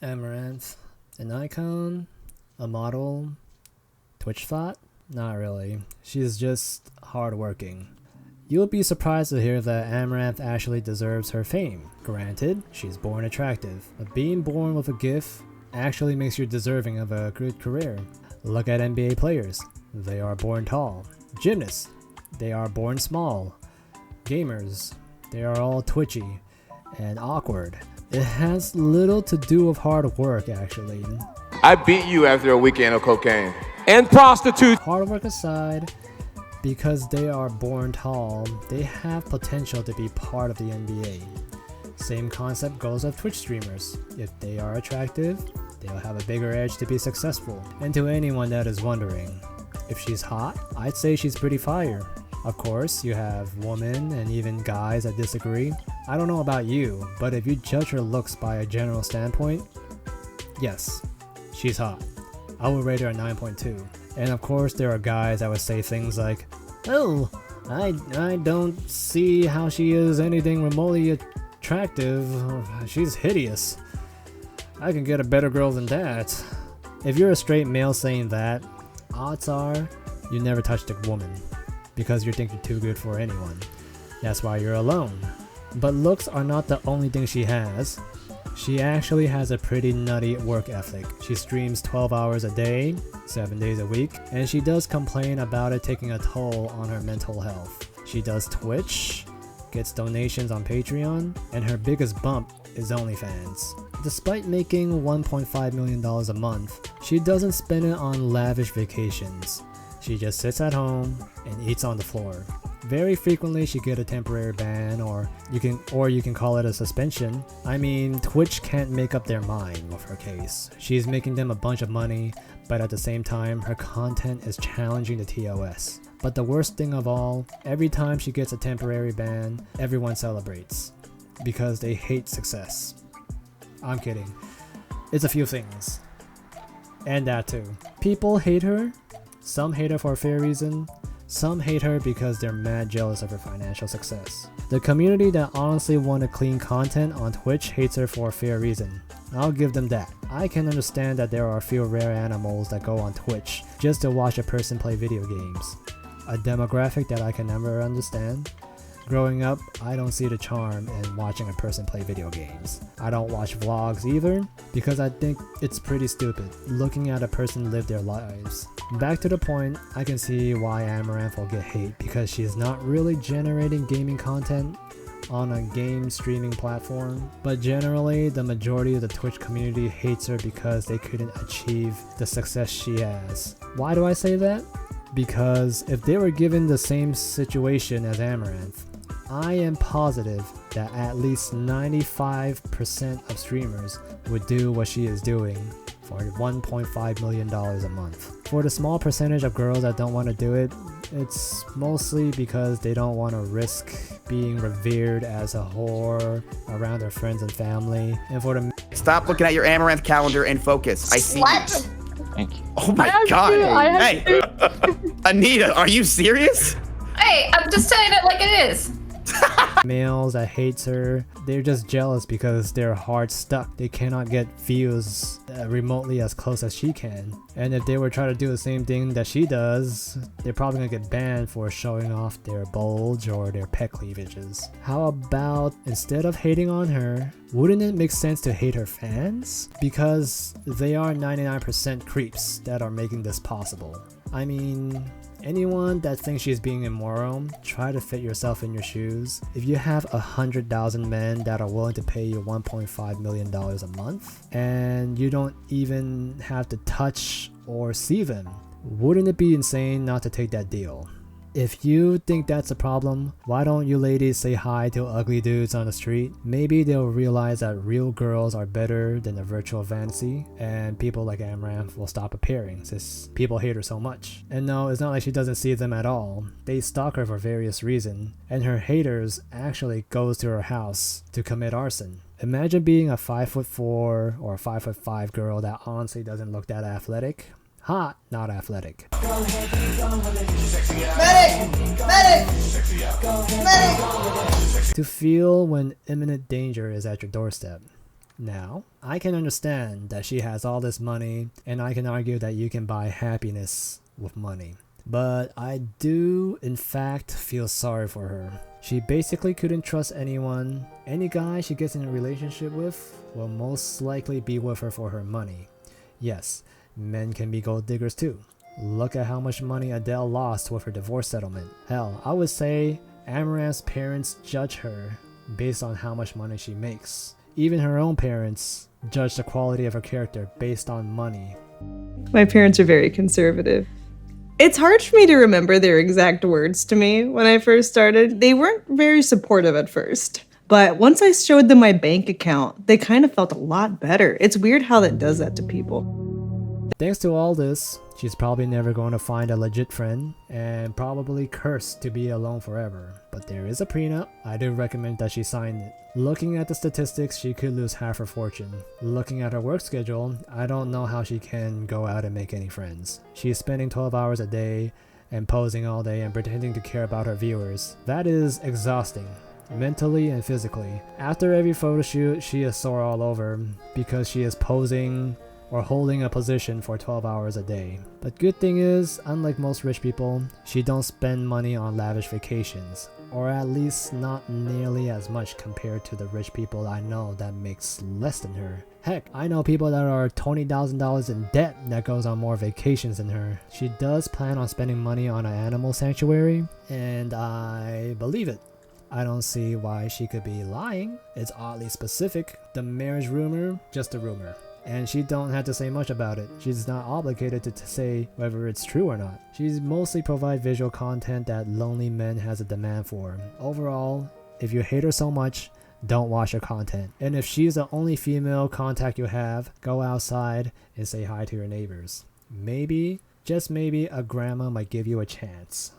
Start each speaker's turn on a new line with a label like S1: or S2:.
S1: Amouranth, an icon, a model, Twitch thought? Not really. She's just hardworking. You'll be surprised to hear that Amouranth actually deserves her fame. Granted, she's born attractive, but being born with a gift actually makes you deserving of a good career. Look at NBA players. They are born tall. Gymnasts. They are born small. Gamers. They are all twitchy and awkward. It has little to do with hard work, actually.
S2: I beat you after a weekend of cocaine.
S3: And prostitutes.
S1: Hard work aside, because they are born tall, they have potential to be part of the NBA. Same concept goes with Twitch streamers. If they are attractive, they'll have a bigger edge to be successful. And to anyone that is wondering, if she's hot, I'd say she's pretty fire. Of course, you have women and even guys that disagree. I don't know about you, but if you judge her looks by a general standpoint, yes, she's hot. I would rate her a 9.2. And of course, there are guys that would say things like, oh, I don't see how she is anything remotely attractive. She's hideous. I can get a better girl than that. If you're a straight male saying that, odds are you never touched a woman because you think you're too good for anyone. That's why you're alone. But looks are not the only thing she has. She actually has a pretty nutty work ethic. She streams 12 hours a day, 7 days a week, and she does complain about it taking a toll on her mental health. She does Twitch, gets donations on Patreon, and her biggest bump is OnlyFans. Despite making $1.5 million a month, she doesn't spend it on lavish vacations. She just sits at home and eats on the floor. Very frequently she get a temporary ban, or you can call it a suspension. I mean, Twitch can't make up their mind with her case. She's making them a bunch of money, but at the same time her content is challenging the TOS. But the worst thing of all, every time she gets a temporary ban, everyone celebrates because they hate success. I'm kidding. It's a few things. And that too. People hate her. Some hate her for a fair reason. Some hate her because they're mad jealous of her financial success. The community that honestly wanted clean content on Twitch hates her for a fair reason. I'll give them that. I can understand that there are a few rare animals that go on Twitch just to watch a person play video games. A demographic that I can never understand. Growing up, I don't see the charm in watching a person play video games. I don't watch vlogs either, because I think it's pretty stupid, looking at a person live their lives. Back to the point, I can see why Amouranth will get hate, because she is not really generating gaming content on a game streaming platform, but generally the majority of the Twitch community hates her because they couldn't achieve the success she has. Why do I say that? Because if they were given the same situation as Amouranth, I am positive that at least 95% of streamers would do what she is doing for $1.5 million a month. For the small percentage of girls that don't want to do it, it's mostly because they don't want to risk being revered as a whore around their friends and family. And for the
S4: Stop looking at your Amouranth calendar and focus. I see
S5: What?
S4: you.
S3: Thank you.
S4: Oh my god. Hey, Anita, are you serious?
S5: Hey, I'm just saying it like it is.
S1: males that hates her, they're just jealous because they're hard stuck. They cannot get views remotely as close as she can. And if they were trying to do the same thing that she does, they're probably gonna get banned for showing off their bulge or their pec cleavages. How about instead of hating on her, wouldn't it make sense to hate her fans? Because they are 99% creeps that are making this possible. I mean, anyone that thinks she's being immoral, try to fit yourself in your shoes. If you have 100,000 men that are willing to pay you $1.5 million a month, and you don't even have to touch or see them, wouldn't it be insane not to take that deal? If you think that's a problem, why don't you ladies say hi to ugly dudes on the street? Maybe they'll realize that real girls are better than a virtual fantasy, and people like Amouranth will stop appearing since people hate her so much. And no, it's not like she doesn't see them at all. They stalk her for various reasons, and her haters actually goes to her house to commit arson. Imagine being a 5'4" or a 5'5" girl that honestly doesn't look that athletic. Hot, not athletic.
S6: Medic! Medic! Medic!
S1: To feel when imminent danger is at your doorstep. Now, I can understand that she has all this money, and I can argue that you can buy happiness with money. But I do, in fact, feel sorry for her. She basically couldn't trust anyone. Any guy she gets in a relationship with will most likely be with her for her money. Yes, men can be gold diggers too. Look at how much money Adele lost with her divorce settlement. Hell, I would say Amouranth's parents judge her based on how much money she makes. Even her own parents judge the quality of her character based on money.
S3: My parents are very conservative. It's hard for me to remember their exact words to me when I first started. They weren't very supportive at first. But once I showed them my bank account, they kind of felt a lot better. It's weird how that does that to people.
S1: Thanks to all this, she's probably never going to find a legit friend and probably cursed to be alone forever. But there is a prenup. I do recommend that she sign it. Looking at the statistics, she could lose half her fortune. Looking at her work schedule, I don't know how she can go out and make any friends. She is spending 12 hours a day and posing all day and pretending to care about her viewers. That is exhausting, mentally and physically. After every photo shoot, she is sore all over because she is posing or holding a position for 12 hours a day. But good thing is, unlike most rich people, she don't spend money on lavish vacations, or at least not nearly as much compared to the rich people I know that makes less than her. Heck, I know people that are $20,000 in debt that goes on more vacations than her. She does plan on spending money on an animal sanctuary, and I believe it. I don't see why she could be lying. It's oddly specific. The marriage rumor, just a rumor. And she don't have to say much about it. She's not obligated to say whether it's true or not. She's mostly provide visual content that lonely men has a demand for. Overall, if you hate her so much, don't watch her content. And if she's the only female contact you have, go outside and say hi to your neighbors. Maybe, just maybe, a grandma might give you a chance.